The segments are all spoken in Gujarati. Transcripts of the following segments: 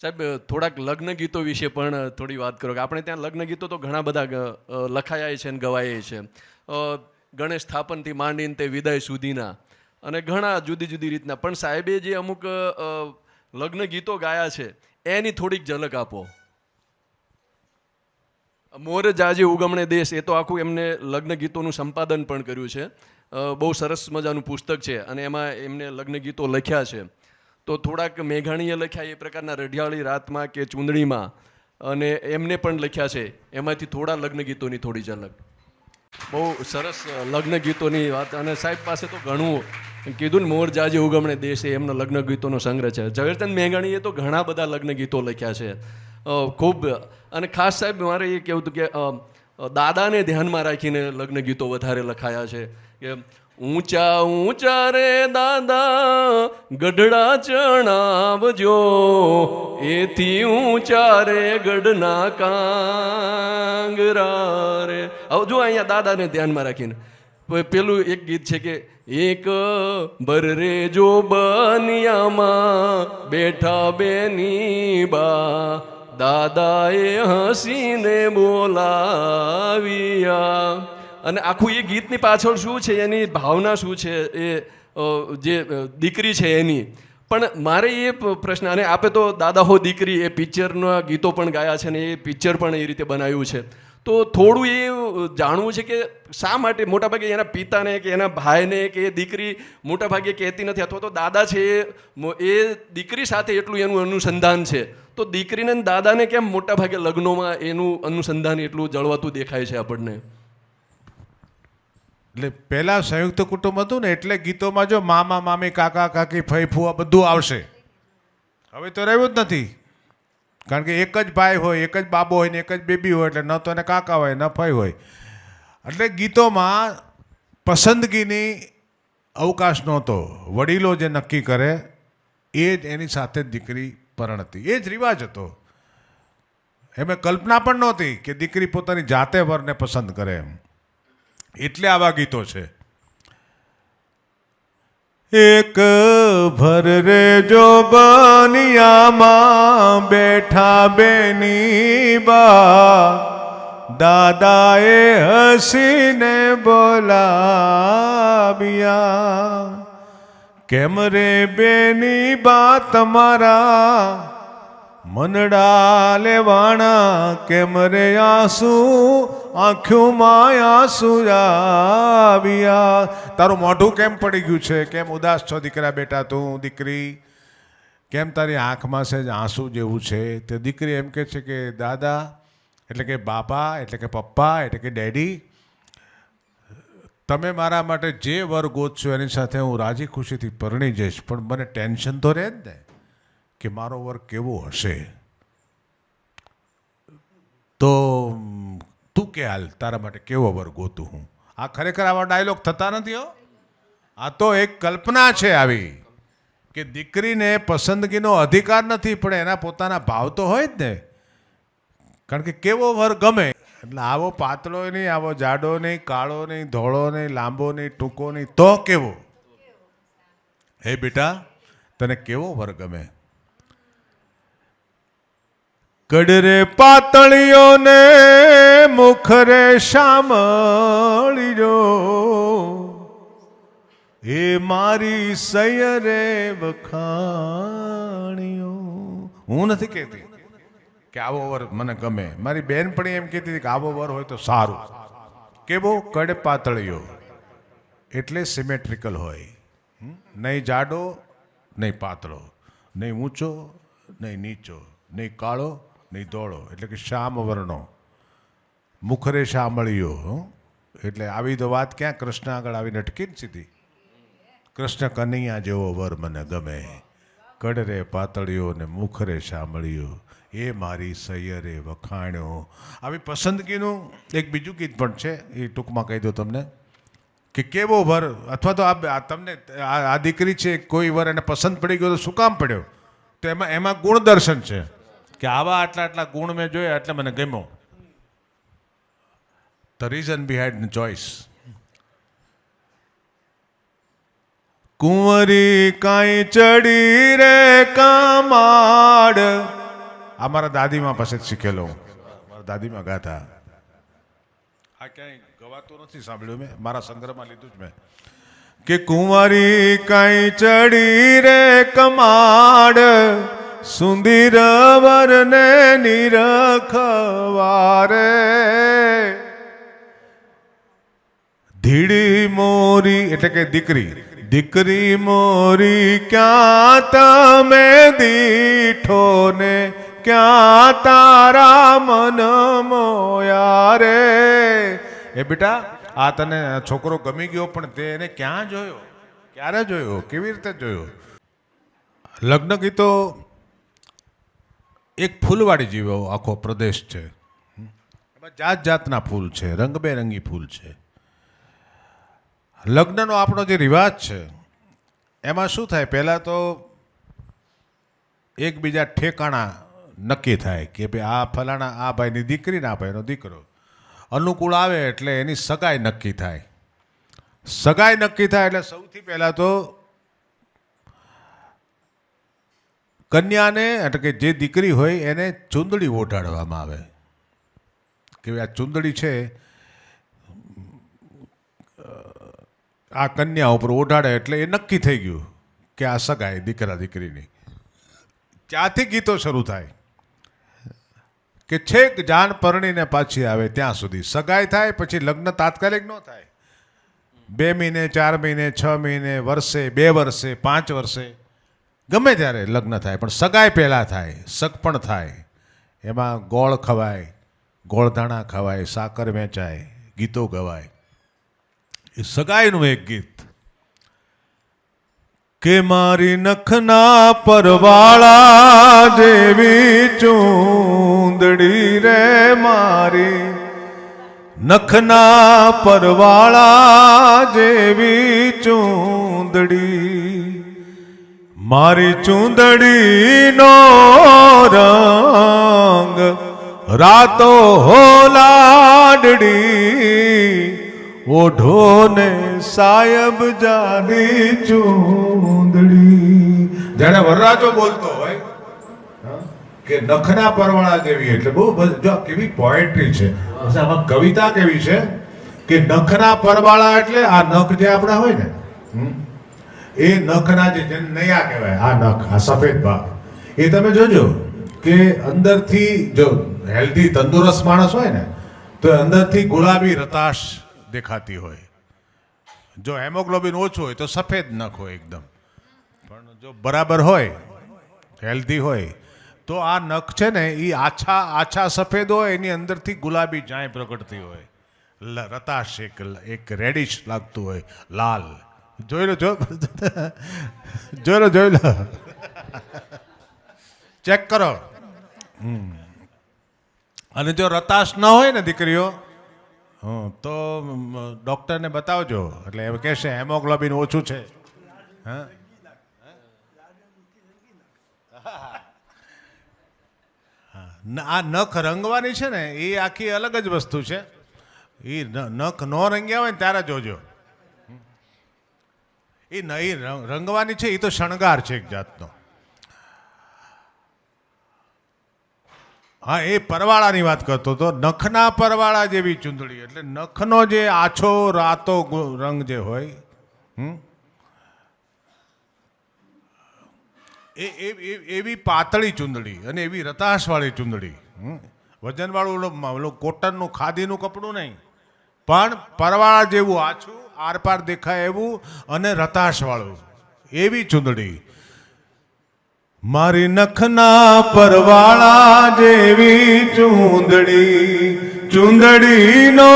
સાહેબ થોડાક લગ્ન ગીતો વિશે પણ થોડી વાત કરો કે આપણે ત્યાં લગ્ન ગીતો તો ઘણા બધા લખાયા છે અને ગવાયા છે. ગણેશ સ્થાપનથી માંડીને તે વિદાય સુધીના અને ઘણા જુદી જુદી રીતના, પણ સાહેબે જે અમુક લગ્ન ગીતો ગાયા છે એની થોડીક ઝલક આપો. મોર જાજે ઉગમણે દેશ, એ તો આખું એમને લગ્ન ગીતોનું સંપાદન પણ કર્યું છે. બહુ સરસ મજાનું પુસ્તક છે અને એમાં એમને લગ્ન ગીતો લખ્યા છે. તો થોડાક મેઘાણીએ લખ્યા એ પ્રકારના રઢિયાળી રાતમાં કે ચૂંદડીમાં, અને એમને પણ લખ્યા છે, એમાંથી થોડા લગ્ન ગીતોની થોડી ઝલક. બહુ સરસ લગ્ન ગીતોની વાત. અને સાહેબ પાસે તો ઘણું કીધું ને, મોર જાજે ઉગમણે દેશ એ એમનો લગ્ન ગીતોનો સંગ્રહ છે. ઝવેરચંદ મેઘાણીએ તો ઘણા બધા લગ્ન ગીતો લખ્યા છે ખૂબ. અને ખાસ સાહેબ મારે એ કહેવું હતું કે દાદાને ધ્યાનમાં રાખીને લગ્ન ગીતો વધારે લખાયા છે કે ઊંચા ઊંચા રે દાદા ગઢડા ચણાવજો, એથી ઊંચા રે ગઢના કાંગરા રે. હવે જો અહીંયા દાદાને ધ્યાનમાં રાખીને પેલું એક ગીત છે કે એક બર રે જો બનિયામાં બેઠા બેની બા, દાદાએ હસીને બોલાવ્યા. અને આખું એ ગીતની પાછળ શું છે, એની ભાવના શું છે, એ જે દીકરી છે એની. પણ મારે એ પ્રશ્ન, અને આપે તો દાદા હો દીકરી એ પિક્ચરના ગીતો પણ ગાયા છે ને એ પિક્ચર પણ એ રીતે બનાવ્યું છે. તો થોડું એ જાણવું છે કે શા માટે મોટાભાગે એના પિતાને કે એના ભાઈને કે એ દીકરી મોટાભાગે કહેતી નથી, અથવા તો દાદા છે એ દીકરી સાથે એટલું એનું અનુસંધાન છે, તો દીકરીને દાદાને કેમ મોટાભાગે લગ્નોમાં એનું અનુસંધાન એટલું જળવાતું દેખાય છે આપણને? એટલે પહેલાં સંયુક્ત કુટુંબ હતું ને, એટલે ગીતોમાં જો મામા મામી કાકા કાકી ફઈ ફુવા બધું આવશે. હવે તો રહ્યું જ નથી, કારણ કે એક જ ભાઈ હોય, એક જ બાબો હોય ને એક જ બેબી હોય, એટલે ન તો એને કાકા હોય ન ફઈ હોય. એટલે ગીતોમાં પસંદગીની અવકાશ નહોતો. વડીલો જે નક્કી કરે એ જ એની સાથે દીકરી પરણતી, એ જ રિવાજ હતો. એમાં કલ્પના પણ નહોતી કે દીકરી પોતાની જાતે વરને પસંદ કરે એમ. એટલે આવા ગીતો છે. એક ભર રે જો બનિયામાં બેઠા બેની બા, દાદાએ હસીને બોલાવ્યા. કેમ રે બેની બા તમારા મનડા લેવાણા, કેમ રે આંસુ આંખોમાં આંસુ આવ્યા. તારું મોઢું કેમ પડી ગયું છે, કેમ ઉદાસ છો દીકરા બેટા તું દીકરી, કેમ તારી આંખમાં છે આંસુ જેવું છે? તે દીકરી એમ કહે છે કે દાદા એટલે કે બાપા એટલે કે પપ્પા એટલે કે ડેડી, તમે મારા માટે જે વર ગોતશો એની સાથે હું રાજી ખુશીથી પરણી જઈશ, પણ મને ટેન્શન તો રહે જ ને કે મારો વર કેવો હશે. તો તું કે હાલ તારા માટે કેવો વર ગોતું હું. આ ખરેખર આવા ડાયલોગ થતા નથી હો. આ તો એક કલ્પના છે આવી કે દીકરીને પસંદગીનો અધિકાર નથી, પણ એના પોતાના ભાવ તો હોય જ ને. કારણ કે કેવો વર ગમે, એટલે આવો પાતળો નહીં, આવો જાડો નહીં, કાળો નહીં, ધોળો નહીં, લાંબો નહીં, ટૂંકો નહીં, તો કેવો? હે બેટા તને કેવો વર ગમે? કડરે પાતળીઓ ને મુખરે શામળીઓ, એ મારી સૈયરે વખાણ્યો. હું નથી કહેતી કે આવો વર મને ગમે. મારી બેનપણી એમ કહેતી હતી કે આવો વર હોય તો સારું. કેવો? કડ પાતળીઓ એટલે સિમેટ્રિકલ હોય, નહીં જાડો નહીં પાતળો, નહીં ઊંચો નહીં નીચો, નહીં કાળો નહીં ધોળો, એટલે કે શ્યામ વર્ણો. મુખરે શામળીઓ, એટલે આવી તો વાત ક્યાં કૃષ્ણ આગળ આવીને અટકી જ સીધી. કૃષ્ણ કનૈયા જેવો વર મને ગમે, કડરે પાતળીઓ ને મુખરે શામળીઓ, એ મારી સૈયરે વખાણ્યો. આવી પસંદગીનું એક બીજું ગીત પણ છે, એ ટૂંકમાં કહી દો તમને કે કેવો વર, અથવા તો આ તમને આ દીકરી છે કોઈ વર એને પસંદ પડી ગયો તો શું કામ પડ્યો? તો એમાં ગુણ દર્શન છે કે આવા આટલા આટલા ગુણ મેં જોયા એટલે મને ગમ્યો. The reason behind the choice. કુંવરી કાંઈ ચડી રે કામાડ, આ મારા દાદીમાં પાસે જ શીખેલો હું. મારા દાદીમાં ગાતા. આ ક્યાંય ગવાતું નથી સાંભળ્યું મેં, મારા સંગ્રહમાં લીધું જ મેં. કે કુંવારી કાંઈ ચડી રે કમાડ સુંદર વરને નિરખવારે ધીડી મોરી એટલે કે દીકરી, દીકરી મોરી ક્યાં તમે દીઠો ને ક્યાં તારા મન મોયા રે. એ બેટા આ તને છોકરો ગમી ગયો પણ તે એને ક્યાં જોયો, ક્યારે જોયો, કેવી રીતે જોયો? લગ્ન ગીતો એક ફૂલવાડી જેવો આખો પ્રદેશ છે. એમાં જાત જાતના ફૂલ છે, રંગબેરંગી ફૂલ છે. લગ્નનો આપણો જે રિવાજ છે એમાં શું થાય, પહેલાં તો એકબીજા ઠેકાણા નક્કી થાય કે ભાઈ આ ફલાણા આ ભાઈની દીકરી ને આ ભાઈનો દીકરો અનુકૂળ આવે એટલે એની સગાઈ નક્કી થાય. સગાઈ નક્કી થાય એટલે સૌથી પહેલાં તો કન્યાને એટલે કે જે દીકરી હોય એને ચૂંદડી ઓઢાડવામાં આવે કે ભાઈ આ ચૂંદડી છે આ કન્યા ઉપર ઓઢાડે એટલે એ નક્કી થઈ ગયું કે આ સગાઈ દીકરા દીકરીની. ત્યાંથી ગીતો શરૂ થાય કે છેક જાન પરણીને પાછી આવે ત્યાં સુધી સગાઈ થાય. પછી લગ્ન તાત્કાલિક ન થાય, 2 મહિને 4 મહિને 6 મહિને વર્ષે 2 વર્ષે 5 વર્ષે ગમે ત્યારે લગ્ન થાય, પણ સગાઈ પહેલાં થાય, સગપણ થાય. એમાં ગોળ ખવાય, ગોળધાણા ખવાય, સાકર વેચાય, ગીતો ગવાય. એ સગાઈનું એક ગીત કે મારી નખના પરવાળા જેવી ચૂંદડી રે, મારી નખના પરવાળા જેવી ચૂંદડી, મારી ચૂંદડીનો રંગ રાતો લાડડી, ઓઢો ને સાયબ જાની ચૂંદડી. જાણે વરરાજો બોલતો હોય કે નખના પરવાળા જેવી, એટલે બહુ જો કેવી પોએટ્રી છે. આમાં કવિતા કેવી છે કે નખના પરવાળા એટલે આ નખ જે આપણા હોય ને એ નખના જે નયા કહેવાય, આ નખ આ સફેદ ભાગ એ તમે જોજો કે અંદરથી જો હેલ્ધી તંદુરસ્ત માણસ હોય ને તો અંદરથી ગુલાબી રતાશ દેખાતી હોય. જો હેમોગ્લોબિન ઓછું હોય તો સફેદ નખ હોય એકદમ, પણ જો બરાબર હોય હેલ્ધી હોય તો આ નખ છે ને એ આછા આછા સફેદ હોય, એની અંદરથી ગુલાબી ચાય પ્રગટતી હોય, રતાશ એક રેડિશ લાગતું હોય, લાલ. જોઈ લો જોઈ લો ચેક કરો. અને જો રતાશ ન હોય ને દીકરીઓ તો ડૉક્ટરને બતાવજો, એટલે એ કહેશે હેમોગ્લોબિન ઓછું છે. હા આ નખ રંગવાની છે ને એ આખી અલગ જ વસ્તુ છે. એ નખ ન રંગ્યા હોય ને ત્યારે જોજો. એ નહીં રંગવાની છે, એ તો શણગાર છે એક જાતનો. હા, એ પરવાળાની વાત કરતો હતો. નખના પરવાળા જેવી ચૂંદડી એટલે નખનો જે આછો રાતો રંગ જે હોય એવી પાતળી ચૂંદડી અને એવી રતાશવાળી ચૂંદડી. વજનવાળું કોટનનું ખાદીનું કપડું નહીં, પણ પરવાળા જેવું આછું આરપાર દેખાય એવું અને રતાશવાળું એવી ચૂંદડી. મારી નખના પરવાળા જેવી ચૂંદડી, ચૂંદડીનો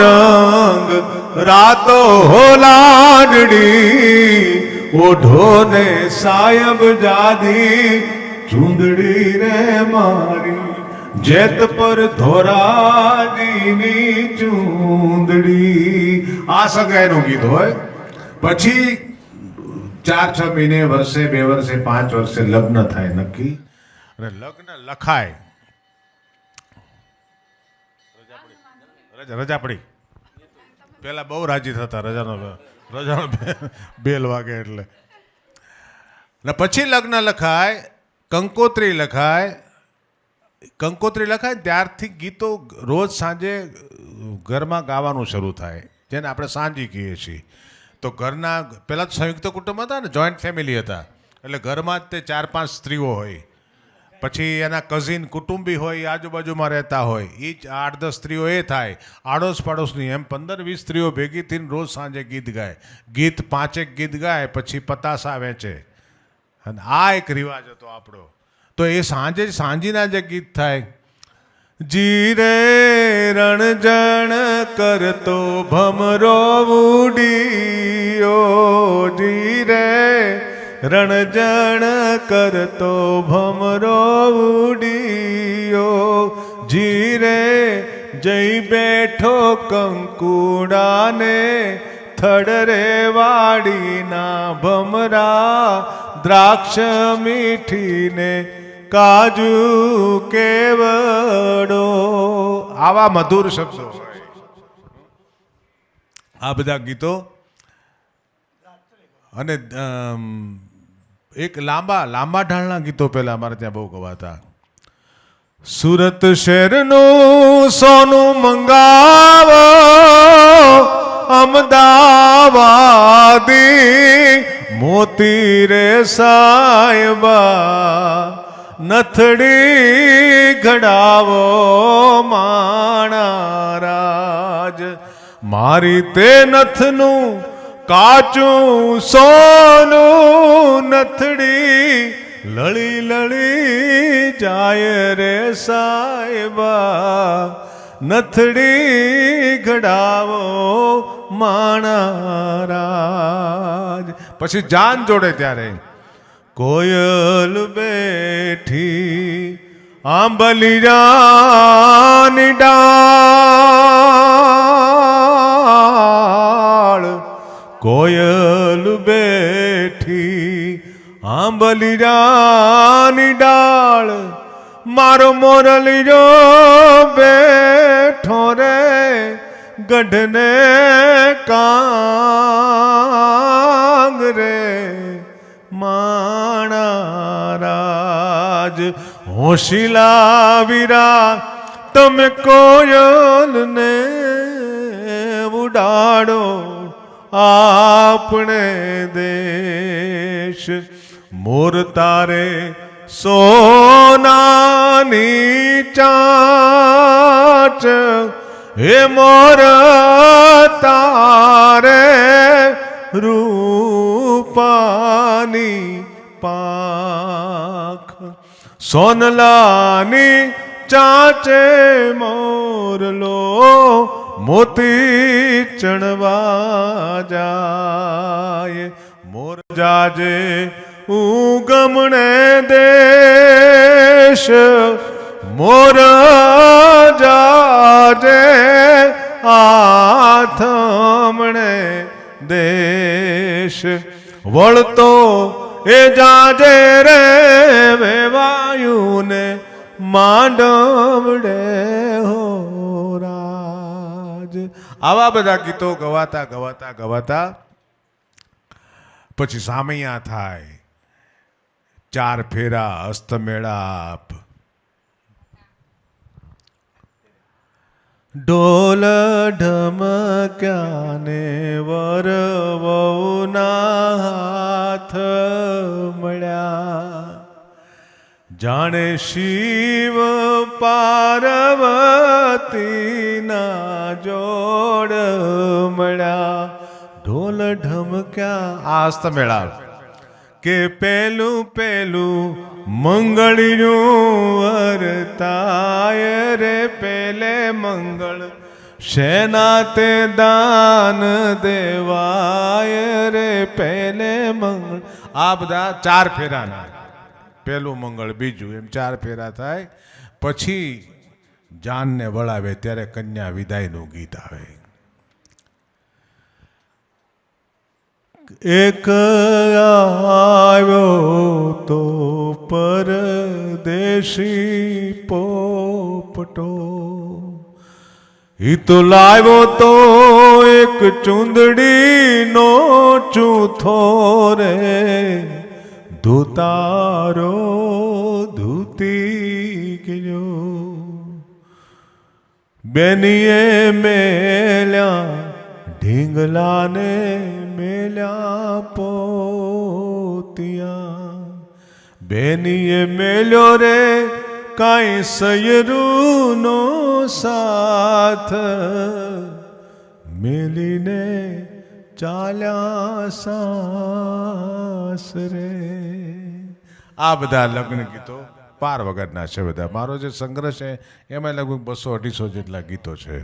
રંગ રાતો લાડડી, ઓઢો ને સાયબ જાદી ચૂંદડી રે મારી, જેત પર ધોરાજીની ચૂંદડી. આ સગાઈનું ગીત હોય. પછી 4-6 મહિને, વર્ષે 2 વર્ષે 5 વર્ષે લગ્ન થાય નક્કી, અને લગ્ન લખાય. રજા પડી પેલા બહુ રાજી થતા રજાનો બેલ વાગે એટલે. ને પછી લગ્ન લખાય, કંકોત્રી લખાય, કંકોત્રી લખાય ને ત્યારથી ગીતો રોજ સાંજે ઘરમાં ગાવાનું શરૂ થાય, જેને આપણે સાંજી કહીએ છીએ. તો ઘરના પહેલાં તો સંયુક્ત કુટુંબ હતા ને, જોઈન્ટ ફેમિલી હતા, એટલે ઘરમાં જ તે 4-5 સ્ત્રીઓ હોય, પછી એના કઝિન કુટુંબી હોય, એ આજુબાજુમાં રહેતા હોય, એ જ 8-10 સ્ત્રીઓ એ થાય, આડોશ પાડોશની એમ 15-20 સ્ત્રીઓ ભેગી થઈને રોજ સાંજે ગીત ગાય. ગીત 5 ગીત ગાય, પછી પતાસા વેચે. અને આ એક રિવાજ હતો આપણો. તો એ સાંજીના જે ગીત થાય, જીરે રણજણ કરતો ભમરો ઉડીયો, જીરે રણજણ કરતો ભમરો ઉડીયો, જીરે જઈ બેઠો કંકુડાને થડરે વાડીના ભમરા, દ્રાક્ષ મીઠીને કાજુ કેવડો. આવા મધુર શબ્દો હોય આ બધા ગીતો. અને એક લાંબા ઢાળના ગીતો પહેલા અમારે ત્યાં બહુ ગવાતા. સુરત શહેરનું સોનું મંગાવો, અમદાવાદી મોતી રે સાહેબા, નથડી ઘડાવો માણારાજ. મારી તે નથનું કાચું સોનું, નથડી લળી લળી જાય રે સાહેબા, નથડી ઘડાવો માણારાજ. પછી જાન જોડે ત્યારે કોયલ બેઠી આંબલિયાની ડાળ, કોયલ બેઠી આંબલિયાની ડાળ, મારો મોરલીયો બેઠો રે ગઢને કાંગ રે માણારાજ. હોશિલા વીરા તમે કોયલને ઉડાડો આપણે દેશ. મોર તારે સોનાની ચાંચ, હે મોર તારે રૂપાની પાંખ. સોનલાની ચાંચે મોરલો મોતી ચણવા જાય. મોર જાજે ઉગમણે દેશ, મોર જાજે આથમણે દેશ. વળતો એ જાજે રે વેવાયુને માંડવડે હો રાજ. આવા બધા ગીતો ગવાતા ગવાતા ગવાતા પછી સામૈયા થાય, 4 ફેરા, અસ્તમેળાપ. ઢોલ ઢમક્યાને વર વહુના હાથ મળ્યા, જાણે શિવ પાર્વતીના જોડ મળ્યા. ઢોલ ઢમક્યા આ અસ્તમેળાપ. કે પેલું મંગળિયું વરતાય રે, પેલે મંગળ શેના તે દાન દેવાય રે, પેલે મંગળ. આ બધા 4 ફેરાના, પહેલું મંગળ, બીજું, એમ 4 ફેરા થાય. પછી જાનને વળાવે ત્યારે કન્યા વિદાયનું ગીત આવે. એક આવ્યો તો પરદેશી પોપટો, ઈ તો લાવ્યો તો એક ચૂંદડીનો ચૂથો રે, ધોતારો ધૂતી નીકળ્યો બેનીએ મેલ્યા ઢીંગલાને મેલ્યા પોતિયા બેનીએ મેલ્યો રે કાંઈ સયરૂનો સાથ મેલીને ચાલ્યા સાસરે. આ બધા લગ્ન ગીતો પાર વગરના છે બધા. મારો જે સંગ્રહ છે એમાં લગભગ 200-250 જેટલા ગીતો છે.